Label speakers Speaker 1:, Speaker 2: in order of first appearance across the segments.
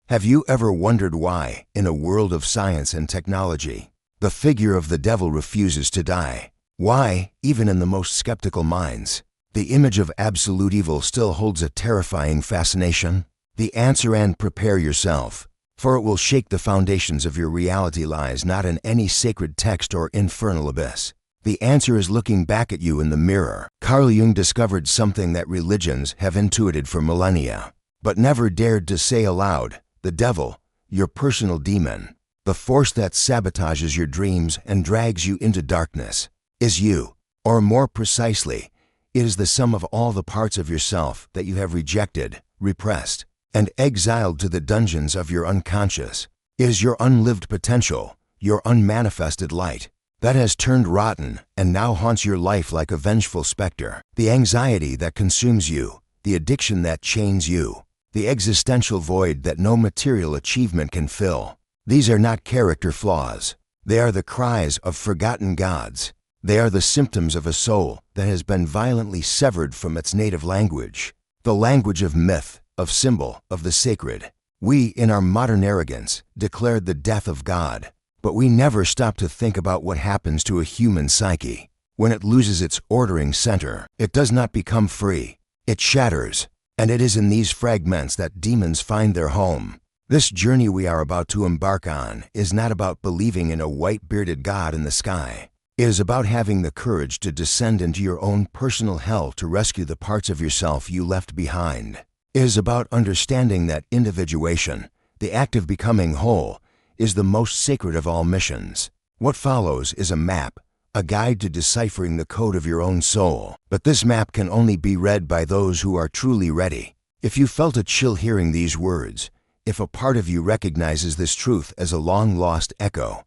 Speaker 1: Have you ever wondered why, in a world of science and technology, the figure of the devil refuses to die? Why, even in the most skeptical minds, the image of absolute evil still holds a terrifying fascination? The answer, and prepare yourself, for it will shake the foundations of your reality, lies not in any sacred text or infernal abyss. The answer is looking back at you in the mirror. Carl Jung discovered something that religions have intuited for millennia, but never dared to say aloud: the devil, your personal demon, the force that sabotages your dreams and drags you into darkness, is you, or more precisely, it is the sum of all the parts of yourself that you have rejected, repressed, and exiled to the dungeons of your unconscious. It is your unlived potential, your unmanifested light, that has turned rotten and now haunts your life like a vengeful specter. The anxiety that consumes you, the addiction that chains you, the existential void that no material achievement can fill. These are not character flaws. They are the cries of forgotten gods. They are the symptoms of a soul that has been violently severed from its native language, the language of myth, of symbol, of the sacred. We, in our modern arrogance, declared the death of God, but we never stop to think about what happens to a human psyche. When it loses its ordering center, it does not become free. It shatters, and it is in these fragments that demons find their home. This journey we are about to embark on is not about believing in a white-bearded God in the sky. It is about having the courage to descend into your own personal hell to rescue the parts of yourself you left behind. It is about understanding that individuation, the act of becoming whole, is the most sacred of all missions. What follows is a map, a guide to deciphering the code of your own soul. But this map can only be read by those who are truly ready. If you felt a chill hearing these words, if a part of you recognizes this truth as a long-lost echo,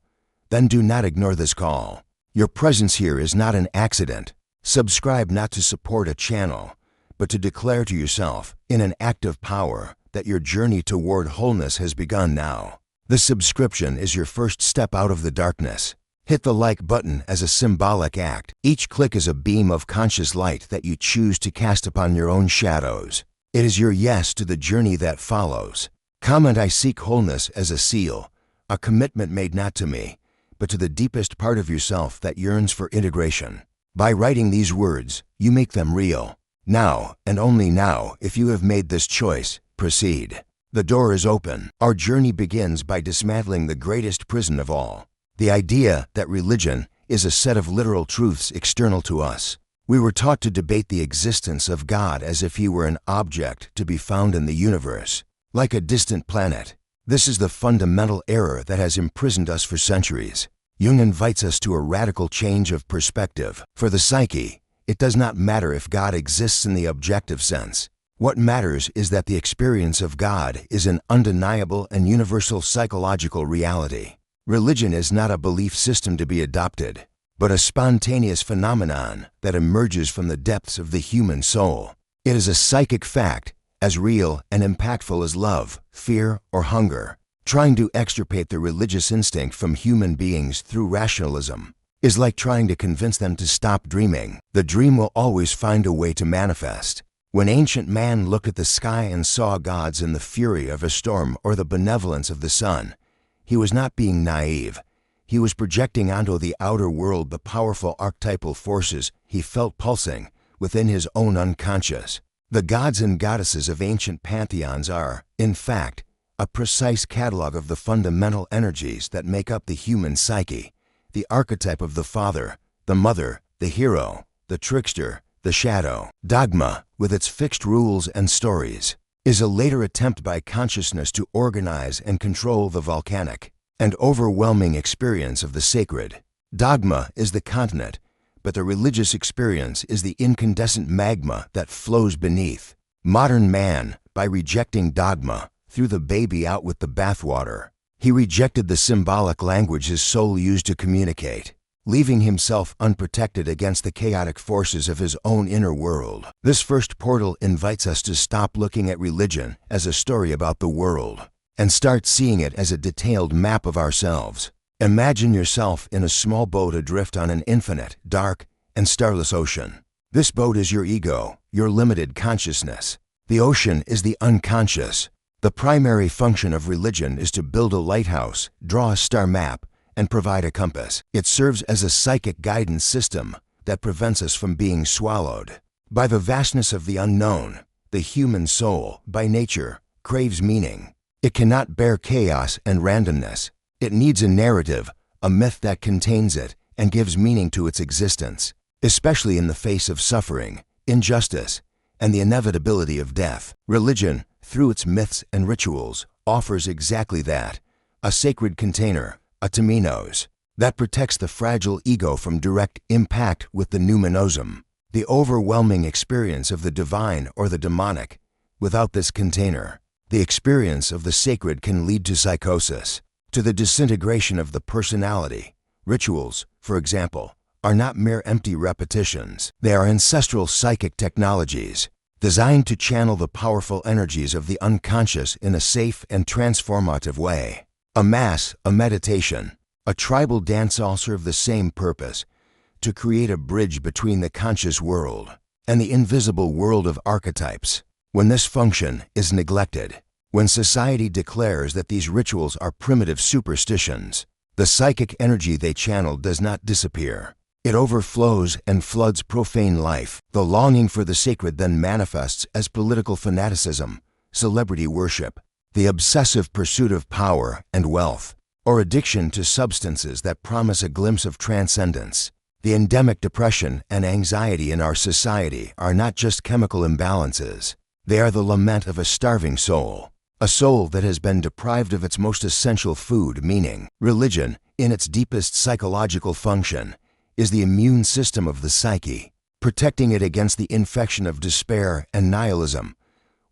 Speaker 1: then do not ignore this call. Your presence here is not an accident. Subscribe not to support a channel, but to declare to yourself, in an act of power, that your journey toward wholeness has begun now. The subscription is your first step out of the darkness. Hit the like button as a symbolic act. Each click is a beam of conscious light that you choose to cast upon your own shadows. It is your yes to the journey that follows. Comment "I seek wholeness" as a seal, a commitment made not to me, but to the deepest part of yourself that yearns for integration. By writing these words, you make them real. Now, and only now, if you have made this choice, proceed. The door is open. Our journey begins by dismantling the greatest prison of all, the idea that religion is a set of literal truths external to us. We were taught to debate the existence of God as if he were an object to be found in the universe, like a distant planet. This is the fundamental error that has imprisoned us for centuries. Jung invites us to a radical change of perspective. For the psyche, it does not matter if God exists in the objective sense. What matters is that the experience of God is an undeniable and universal psychological reality. Religion is not a belief system to be adopted, but a spontaneous phenomenon that emerges from the depths of the human soul. It is a psychic fact, as real and impactful as love, fear, or hunger. Trying to extirpate the religious instinct from human beings through rationalism is like trying to convince them to stop dreaming. The dream will always find a way to manifest. When ancient man looked at the sky and saw gods in the fury of a storm or the benevolence of the sun, he was not being naive. He was projecting onto the outer world the powerful archetypal forces he felt pulsing within his own unconscious. The gods and goddesses of ancient pantheons are, in fact, a precise catalog of the fundamental energies that make up the human psyche, the archetype of the father, the mother, the hero, the trickster, the shadow. Dogma, with its fixed rules and stories, is a later attempt by consciousness to organize and control the volcanic and overwhelming experience of the sacred. Dogma is the continent, but the religious experience is the incandescent magma that flows beneath. Modern man, by rejecting dogma, threw the baby out with the bathwater. He rejected the symbolic language his soul used to communicate, leaving himself unprotected against the chaotic forces of his own inner world. This first portal invites us to stop looking at religion as a story about the world and start seeing it as a detailed map of ourselves. Imagine yourself in a small boat adrift on an infinite, dark, and starless ocean. This boat is your ego, your limited consciousness. The ocean is the unconscious. The primary function of religion is to build a lighthouse, draw a star map, and provide a compass. It serves as a psychic guidance system that prevents us from being swallowed by the vastness of the unknown. The human soul, by nature, craves meaning. It cannot bear chaos and randomness. It needs a narrative, a myth that contains it and gives meaning to its existence, especially in the face of suffering, injustice, and the inevitability of death. Religion, through its myths and rituals, offers exactly that, a sacred container, a temenos, that protects the fragile ego from direct impact with the numinosum, the overwhelming experience of the divine or the demonic. Without this container, the experience of the sacred can lead to psychosis, to the disintegration of the personality. Rituals, for example, are not mere empty repetitions. They are ancestral psychic technologies designed to channel the powerful energies of the unconscious in a safe and transformative way. A mass, a meditation, a tribal dance all serve the same purpose, to create a bridge between the conscious world and the invisible world of archetypes. When this function is neglected, when society declares that these rituals are primitive superstitions, the psychic energy they channel does not disappear. It overflows and floods profane life. The longing for the sacred then manifests as political fanaticism, celebrity worship, the obsessive pursuit of power and wealth, or addiction to substances that promise a glimpse of transcendence. The endemic depression and anxiety in our society are not just chemical imbalances. They are the lament of a starving soul, a soul that has been deprived of its most essential food, meaning. Religion, in its deepest psychological function, is the immune system of the psyche, protecting it against the infection of despair and nihilism.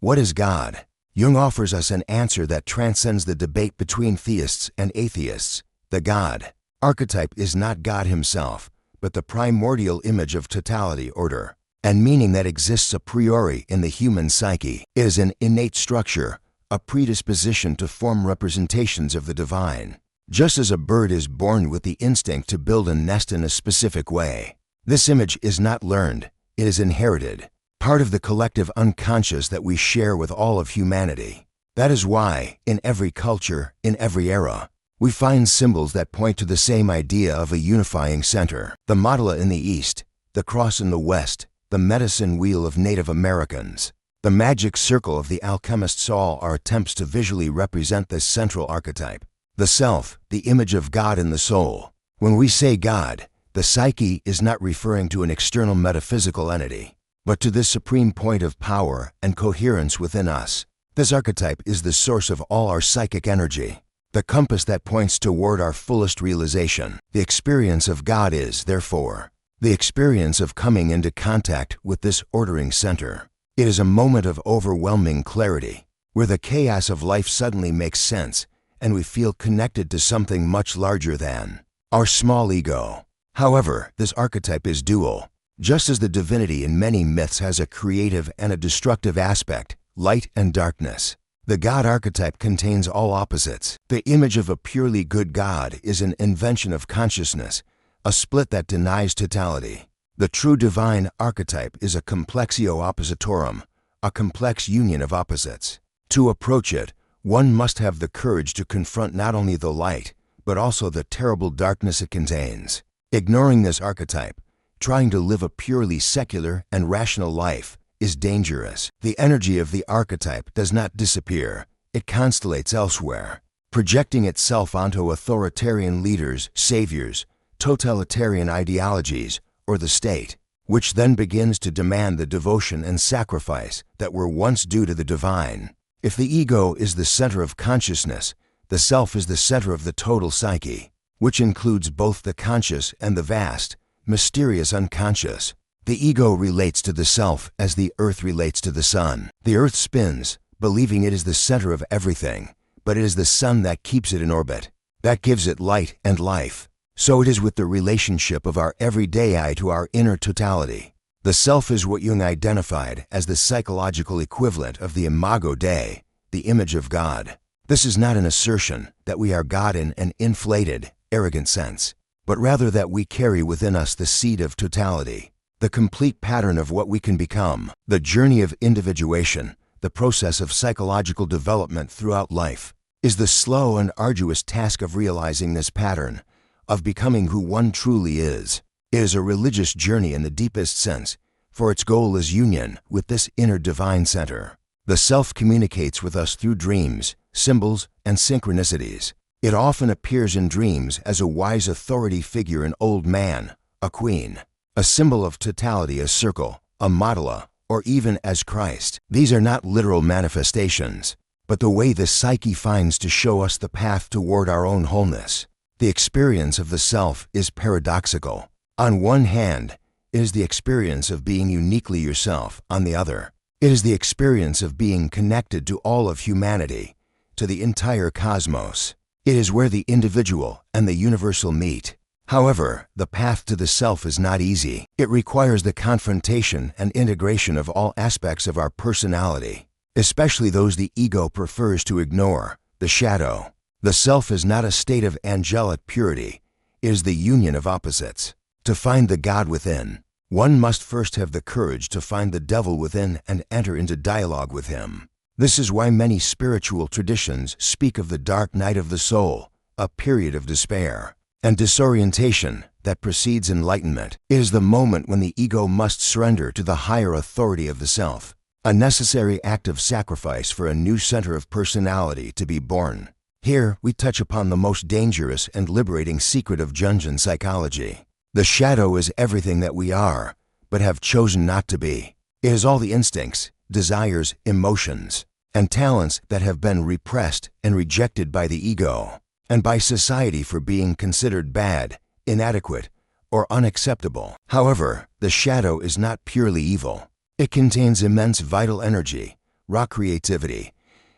Speaker 1: What is God? Jung offers us an answer that transcends the debate between theists and atheists. The God archetype is not God himself, but the primordial image of totality, order, and meaning that exists a priori in the human psyche. It is an innate structure, a predisposition to form representations of the divine. Just as a bird is born with the instinct to build a nest in a specific way, this image is not learned, it is inherited, part of the collective unconscious that we share with all of humanity. That is why, in every culture, in every era, we find symbols that point to the same idea of a unifying center. The mandala in the East, the cross in the West, the medicine wheel of Native Americans, the magic circle of the alchemist's all are attempts to visually represent this central archetype. The self, the image of God in the soul. When we say God, the psyche is not referring to an external metaphysical entity, but to this supreme point of power and coherence within us. This archetype is the source of all our psychic energy, the compass that points toward our fullest realization. The experience of God is, therefore, the experience of coming into contact with this ordering center. It is a moment of overwhelming clarity, where the chaos of life suddenly makes sense and we feel connected to something much larger than our small ego. However, this archetype is dual. Just as the divinity in many myths has a creative and a destructive aspect, light and darkness, the God archetype contains all opposites. The image of a purely good God is an invention of consciousness, a split that denies totality. The true divine archetype is a complexio oppositorum, a complex union of opposites. To approach it, one must have the courage to confront not only the light, but also the terrible darkness it contains. Ignoring this archetype, trying to live a purely secular and rational life, is dangerous. The energy of the archetype does not disappear, it constellates elsewhere, projecting itself onto authoritarian leaders, saviors, totalitarian ideologies, or the state, which then begins to demand the devotion and sacrifice that were once due to the divine. If the ego is the center of consciousness, the self is the center of the total psyche, which includes both the conscious and the vast, mysterious unconscious. The ego relates to the self as the earth relates to the sun. The earth spins, believing it is the center of everything, but it is the sun that keeps it in orbit, that gives it light and life. So it is with the relationship of our everyday I to our inner totality. The self is what Jung identified as the psychological equivalent of the imago Dei, the image of God. This is not an assertion that we are God in an inflated, arrogant sense, but rather that we carry within us the seed of totality, the complete pattern of what we can become. The journey of individuation, the process of psychological development throughout life, is the slow and arduous task of realizing this pattern, of becoming who one truly is. It is a religious journey in the deepest sense, for its goal is union with this inner divine center. The self communicates with us through dreams, symbols, and synchronicities. It often appears in dreams as a wise authority figure, an old man, a queen, a symbol of totality, a circle, a mandala, or even as Christ. These are not literal manifestations, but the way the psyche finds to show us the path toward our own wholeness. The experience of the self is paradoxical. On one hand, it is the experience of being uniquely yourself. On the other, it is the experience of being connected to all of humanity, to the entire cosmos. It is where the individual and the universal meet. However, the path to the self is not easy. It requires the confrontation and integration of all aspects of our personality, especially those the ego prefers to ignore, the shadow. The self is not a state of angelic purity. It is the union of opposites. To find the God within, one must first have the courage to find the devil within and enter into dialogue with him. This is why many spiritual traditions speak of the dark night of the soul, a period of despair and disorientation that precedes enlightenment. It is the moment when the ego must surrender to the higher authority of the self, a necessary act of sacrifice for a new center of personality to be born. Here, we touch upon the most dangerous and liberating secret of Jungian psychology. The shadow is everything that we are, but have chosen not to be. It is all the instincts, desires, emotions, and talents that have been repressed and rejected by the ego, and by society for being considered bad, inadequate, or unacceptable. However, the shadow is not purely evil. It contains immense vital energy, raw creativity,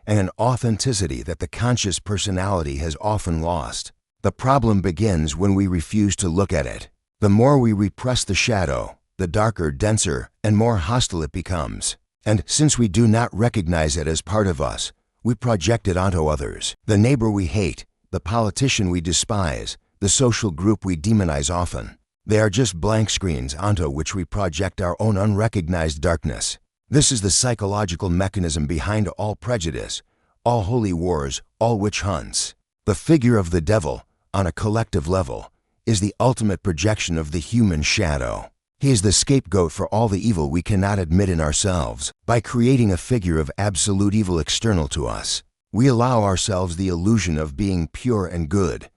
Speaker 1: and an authenticity that the conscious personality has often lost. The problem begins when we refuse to look at it. The more we repress the shadow, the darker, denser, and more hostile it becomes. And since we do not recognize it as part of us, we project it onto others. The neighbor we hate, the politician we despise, the social group we demonize often. They are just blank screens onto which we project our own unrecognized darkness. This is the psychological mechanism behind all prejudice, all holy wars, all witch hunts. The figure of the devil, on a collective level, is the ultimate projection of the human shadow. He is the scapegoat for all the evil we cannot admit in ourselves. By creating a figure of absolute evil external to us, we allow ourselves the illusion of being pure and good.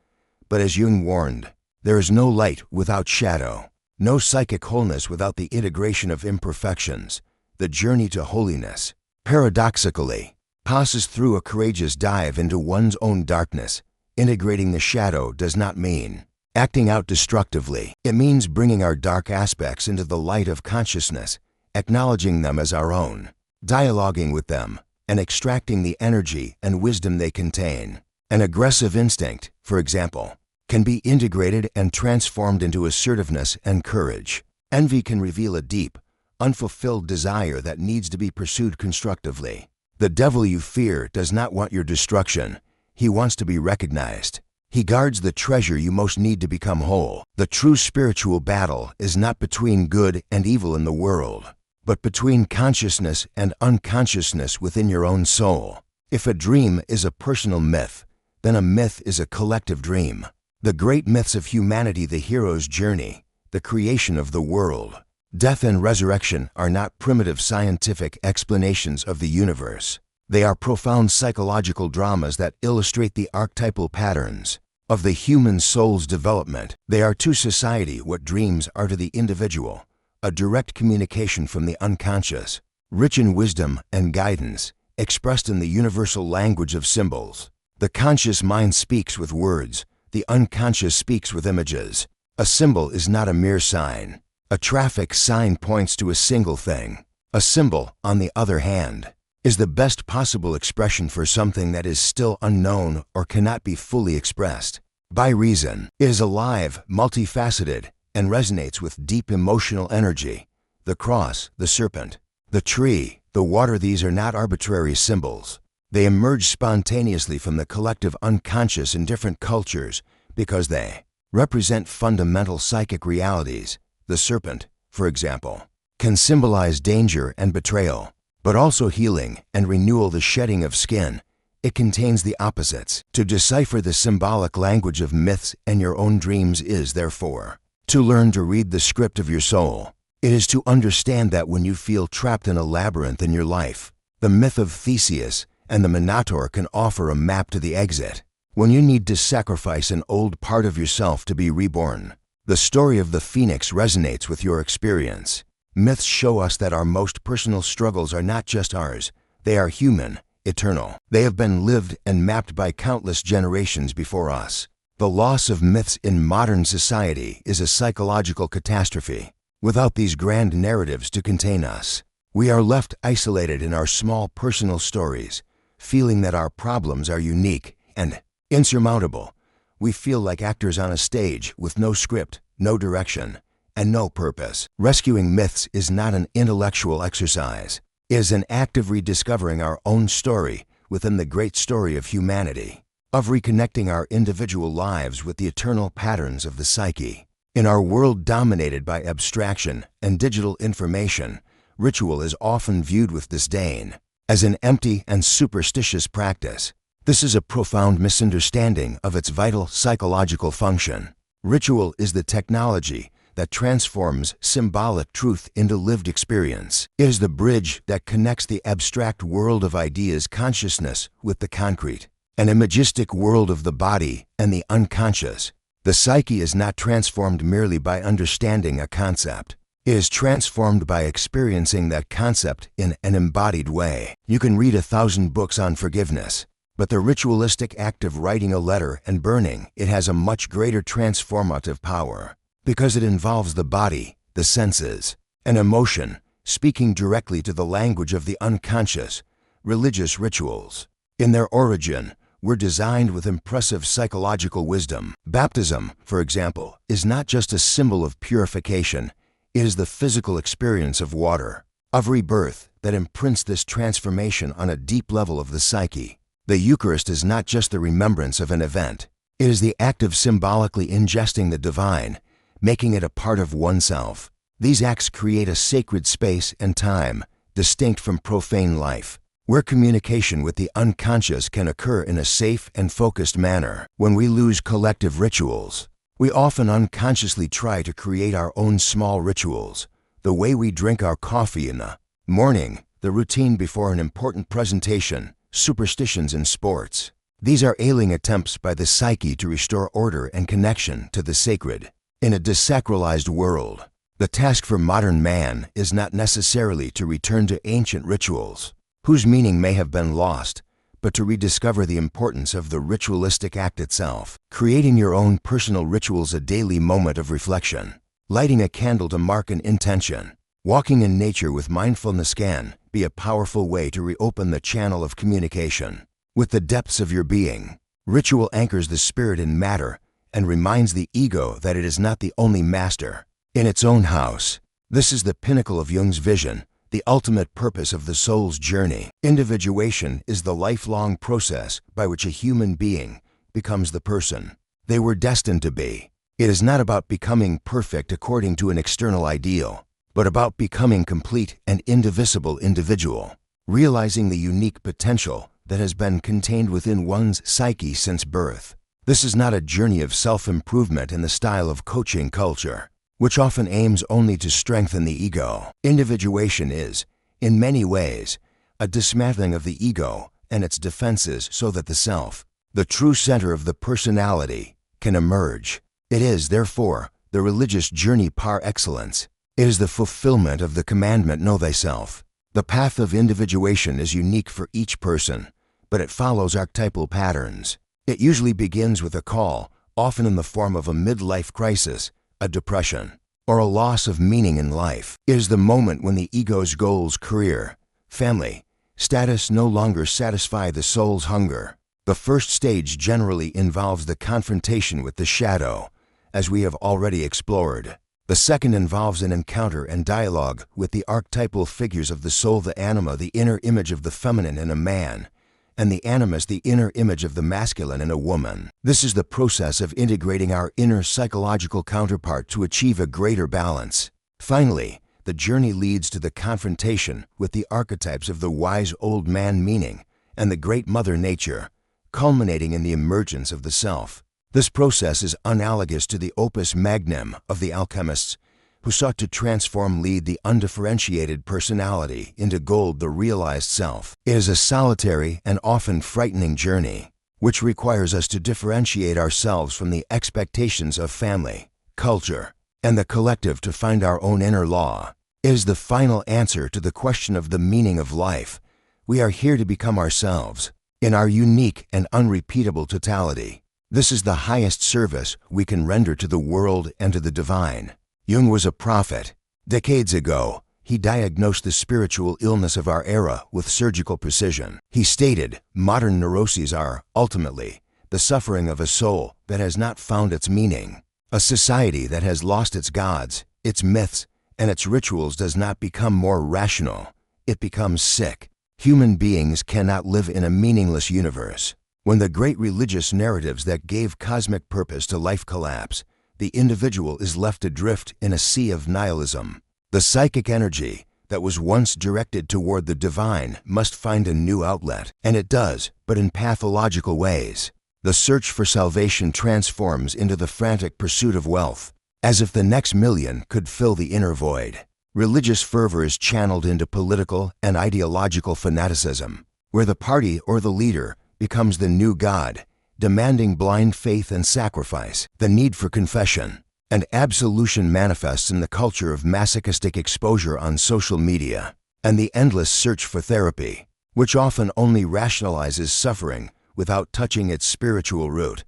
Speaker 1: But as Jung warned, there is no light without shadow, no psychic wholeness without the integration of imperfections. The journey to holiness, paradoxically, passes through a courageous dive into one's own darkness. Integrating the shadow does not mean acting out destructively. It means bringing our dark aspects into the light of consciousness, acknowledging them as our own, dialoguing with them, and extracting the energy and wisdom they contain. An aggressive instinct, for example, can be integrated and transformed into assertiveness and courage. Envy can reveal a deep, unfulfilled desire that needs to be pursued constructively. The devil you fear does not want your destruction. He wants to be recognized. He guards the treasure you most need to become whole. The true spiritual battle is not between good and evil in the world, but between consciousness and unconsciousness within your own soul. If a dream is a personal myth, then a myth is a collective dream. The great myths of humanity, the hero's journey, the creation of the world, death and resurrection, are not primitive scientific explanations of the universe. They are profound psychological dramas that illustrate the archetypal patterns of the human soul's development. They are to society what dreams are to the individual, a direct communication from the unconscious, rich in wisdom and guidance, expressed in the universal language of symbols. The conscious mind speaks with words, the unconscious speaks with images. A symbol is not a mere sign. A traffic sign points to a single thing. A symbol, on the other hand, is the best possible expression for something that is still unknown or cannot be fully expressed by reason. It is alive, multifaceted, and resonates with deep emotional energy. The cross, the serpent, the tree, the water, these are not arbitrary symbols. They emerge spontaneously from the collective unconscious in different cultures because they represent fundamental psychic realities. The serpent, for example, can symbolize danger and betrayal. but also healing and renewal, the shedding of skin. It contains the opposites. To decipher the symbolic language of myths and your own dreams is, therefore, to learn to read the script of your soul. It is to understand that when you feel trapped in a labyrinth in your life, the myth of Theseus and the Minotaur can offer a map to the exit. When you need to sacrifice an old part of yourself to be reborn, the story of the phoenix resonates with your experience. Myths show us that our most personal struggles are not just ours. They are human, eternal. They have been lived and mapped by countless generations before us. The loss of myths in modern society is a psychological catastrophe. Without these grand narratives to contain us, we are left isolated in our small personal stories, feeling that our problems are unique and insurmountable. We feel like actors on a stage with no script, no direction, and no purpose. Rescuing myths is not an intellectual exercise. It is an act of rediscovering our own story within the great story of humanity, of reconnecting our individual lives with the eternal patterns of the psyche. In our world dominated by abstraction and digital information, ritual is often viewed with disdain, as an empty and superstitious practice. This is a profound misunderstanding of its vital psychological function. Ritual is the technology that transforms symbolic truth into lived experience. It is the bridge that connects the abstract world of ideas consciousness with the concrete, an imagistic world of the body and the unconscious. The psyche is not transformed merely by understanding a concept. It is transformed by experiencing that concept in an embodied way. You can read 1,000 books on forgiveness, but the ritualistic act of writing a letter and burning it has a much greater transformative power, because it involves the body, the senses, and emotion, speaking directly to the language of the unconscious. Religious rituals, in their origin, were designed with impressive psychological wisdom. Baptism, for example, is not just a symbol of purification. It is the physical experience of water, of rebirth, that imprints this transformation on a deep level of the psyche. The Eucharist is not just the remembrance of an event. It is the act of symbolically ingesting the divine, making it a part of oneself. These acts create a sacred space and time, distinct from profane life, where communication with the unconscious can occur in a safe and focused manner. When we lose collective rituals, we often unconsciously try to create our own small rituals. The way we drink our coffee in the morning, the routine before an important presentation, superstitions in sports. These are ailing attempts by the psyche to restore order and connection to the sacred. In a desacralized world, the task for modern man is not necessarily to return to ancient rituals, whose meaning may have been lost, but to rediscover the importance of the ritualistic act itself. Creating your own personal rituals, a daily moment of reflection, lighting a candle to mark an intention, walking in nature with mindfulness can be a powerful way to reopen the channel of communication with the depths of your being. Ritual anchors the spirit in matter and reminds the ego that it is not the only master in its own house. This is the pinnacle of Jung's vision, the ultimate purpose of the soul's journey. Individuation is the lifelong process by which a human being becomes the person they were destined to be. It is not about becoming perfect according to an external ideal, but about becoming complete and indivisible individual, realizing the unique potential that has been contained within one's psyche since birth. This is not a journey of self-improvement in the style of coaching culture, which often aims only to strengthen the ego. Individuation is, in many ways, a dismantling of the ego and its defenses so that the self, the true center of the personality, can emerge. It is, therefore, the religious journey par excellence. It is the fulfillment of the commandment, know thyself. The path of individuation is unique for each person, but it follows archetypal patterns. It usually begins with a call, often in the form of a midlife crisis, a depression, or a loss of meaning in life. It is the moment when the ego's goals, career, family, status no longer satisfy the soul's hunger. The first stage generally involves the confrontation with the shadow, as we have already explored. The second involves an encounter and dialogue with the archetypal figures of the soul, the anima, the inner image of the feminine in a man, and the animus, the inner image of the masculine in a woman. This is the process of integrating our inner psychological counterpart to achieve a greater balance. Finally, the journey leads to the confrontation with the archetypes of the wise old man meaning and the great mother nature, culminating in the emergence of the self. This process is analogous to the opus magnum of the alchemists, who sought to transform the undifferentiated personality into gold, the realized self. It is a solitary and often frightening journey, which requires us to differentiate ourselves from the expectations of family, culture, and the collective to find our own inner law. It is the final answer to the question of the meaning of life. We are here to become ourselves, in our unique and unrepeatable totality. This is the highest service we can render to the world and to the divine. Jung was a prophet. Decades ago, he diagnosed the spiritual illness of our era with surgical precision. He stated, modern neuroses are, ultimately, the suffering of a soul that has not found its meaning. A society that has lost its gods, its myths, and its rituals does not become more rational. It becomes sick. Human beings cannot live in a meaningless universe. When the great religious narratives that gave cosmic purpose to life collapse, the individual is left adrift in a sea of nihilism. The psychic energy that was once directed toward the divine must find a new outlet, and it does, but in pathological ways. The search for salvation transforms into the frantic pursuit of wealth, as if the next million could fill the inner void. Religious fervor is channeled into political and ideological fanaticism, where the party or the leader becomes the new god, demanding blind faith and sacrifice. The need for confession and absolution manifests in the culture of masochistic exposure on social media and the endless search for therapy, which often only rationalizes suffering without touching its spiritual root.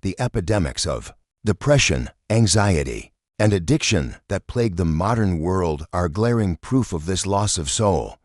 Speaker 1: The epidemics of depression, anxiety, and addiction that plague the modern world are glaring proof of this loss of soul.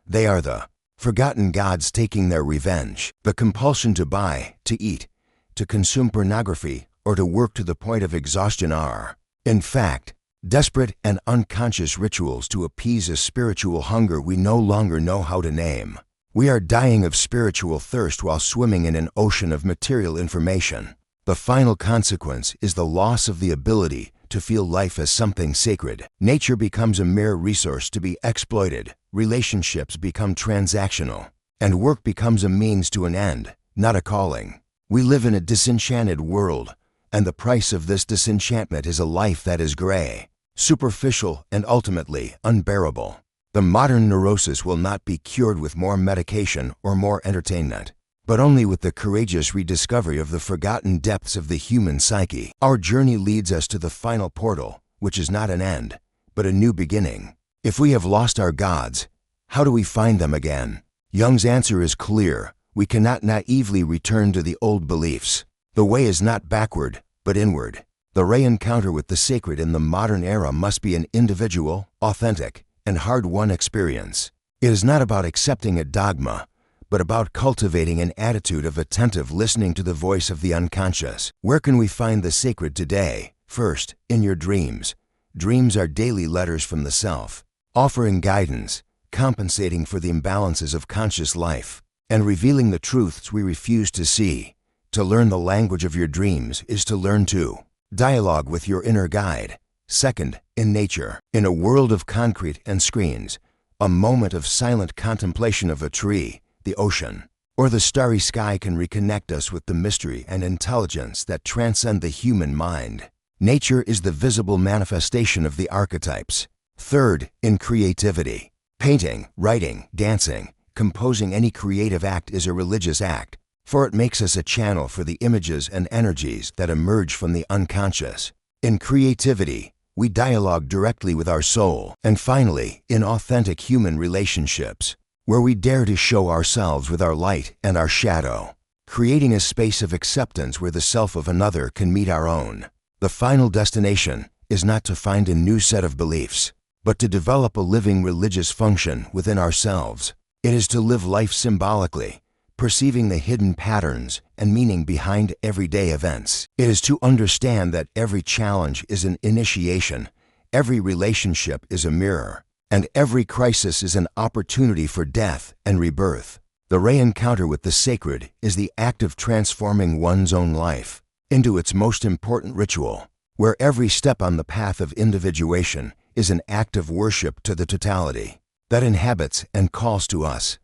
Speaker 1: They are the forgotten gods taking their revenge. The compulsion to buy, to eat, to consume pornography, or to work to the point of exhaustion are, in fact, desperate and unconscious rituals to appease a spiritual hunger we no longer know how to name. We are dying of spiritual thirst while swimming in an ocean of material information. The final consequence is the loss of the ability to feel life as something sacred. Nature becomes a mere resource to be exploited, relationships become transactional, and work becomes a means to an end, not a calling. We live in a disenchanted world, and the price of this disenchantment is a life that is gray, superficial, and ultimately unbearable. The modern neurosis will not be cured with more medication or more entertainment, but only with the courageous rediscovery of the forgotten depths of the human psyche. Our journey leads us to the final portal, which is not an end, but a new beginning. If we have lost our gods, how do we find them again? Jung's answer is clear. We cannot naively return to the old beliefs. The way is not backward, but inward. The re-encounter with the sacred in the modern era must be an individual, authentic, and hard-won experience. It is not about accepting a dogma, but about cultivating an attitude of attentive listening to the voice of the unconscious. Where can we find the sacred today? First, in your dreams. Dreams are daily letters from the self, offering guidance, compensating for the imbalances of conscious life, and revealing the truths we refuse to see. To learn the language of your dreams is to learn to dialogue with your inner guide. Second, in nature. In a world of concrete and screens, a moment of silent contemplation of a tree, the ocean, or the starry sky can reconnect us with the mystery and intelligence that transcend the human mind. Nature is the visible manifestation of the archetypes. Third, in creativity. Painting, writing, dancing, composing, any creative act is a religious act, for it makes us a channel for the images and energies that emerge from the unconscious. In creativity, we dialogue directly with our soul. And finally, in authentic human relationships, where we dare to show ourselves with our light and our shadow, creating a space of acceptance where the self of another can meet our own. The final destination is not to find a new set of beliefs, but to develop a living religious function within ourselves. It is to live life symbolically, perceiving the hidden patterns and meaning behind everyday events. It is to understand that every challenge is an initiation, every relationship is a mirror, and every crisis is an opportunity for death and rebirth. The re-encounter with the sacred is the act of transforming one's own life into its most important ritual, where every step on the path of individuation is an act of worship to the totality that inhabits and calls to us.